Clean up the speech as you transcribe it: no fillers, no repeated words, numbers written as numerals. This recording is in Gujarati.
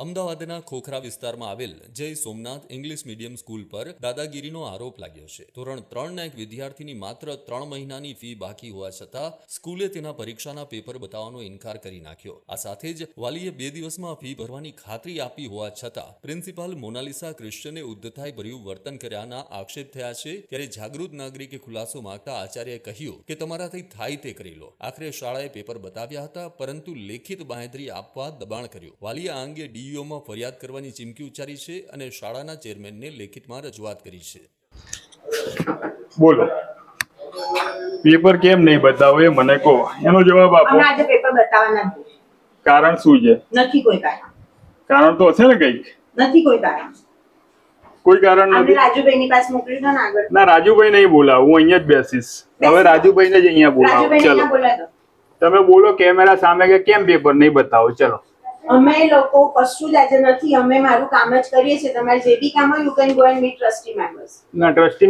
અમદાવાદના ખોખરા વિસ્તારમાં આવેલ જય સોમનાથ ઇંગ્લિશ મીડિયમ સ્કૂલ પર દાદાગીરીનો આરોપ લાગ્યો છે. ધોરણ 3ના એક વિદ્યાર્થીની માત્ર 3 મહિનાની ફી બાકી હોવા છતાં સ્કૂલે તેના પરીક્ષાના પેપર બતાવવાનો ઇનકાર કરી નાખ્યો. આ સાથે જ વાલીએ 2 દિવસમાં ફી ભરવાની ખાતરી આપી હોવા છતાં પ્રિન્સિપાલ મોનાલિસા ક્રિશ્ચને ઉદ્ધતાઈભર્યું વર્તન કર્યાના આક્ષેપ થયા છે. ત્યારે જાગૃત નાગરિકે ખુલાસો માંગતા આચાર્યએ કહ્યું કે તમારાથી થાય તે કરી લો. આખરે શાળાએ પેપર બતાવ્યા હતા, પરંતુ લેખિત બાંહેધરી આપવા દબાણ કર્યું. વાલીએ આ અંગે ડીઈઓમાં ફરિયાદ કરવાની ચીમકી ઉચ્ચારી છે અને શાળાના ચેરમેનને લેખિતમાં રજૂઆત કરી છે. બોલો, પેપર કેમ નહીં બતાવો એ મને કહો, એનો જવાબ આપો. અમે આજે પેપર બતાવવાના નથી. કારણ શું છે? નથી કોઈ કારણ. કારણ તો હશે ને કંઈક. નથી કોઈ કારણ. કોઈ કારણ અમે નથી. રાજુભાઈની પાસે મોકલી દો ને આગળ. ના, રાજુભાઈ નહીં બોલાવ, હું અહીંયા જ બેસીશ. હવે રાજુભાઈને જ અહીંયા બોલાવો. રાજુભાઈને ચલો બોલાવી દો. તમે બોલો કેમેરા સામે કે કેમ પેપર નહીં બતાવો. ચલો. અમે લોકો કશું જ આજે નથી. અમે મારું કામ જ કરીએ છીએ. તમારે જે બી કામ હોય you can go and meet trustee members. ના, ટ્રસ્ટી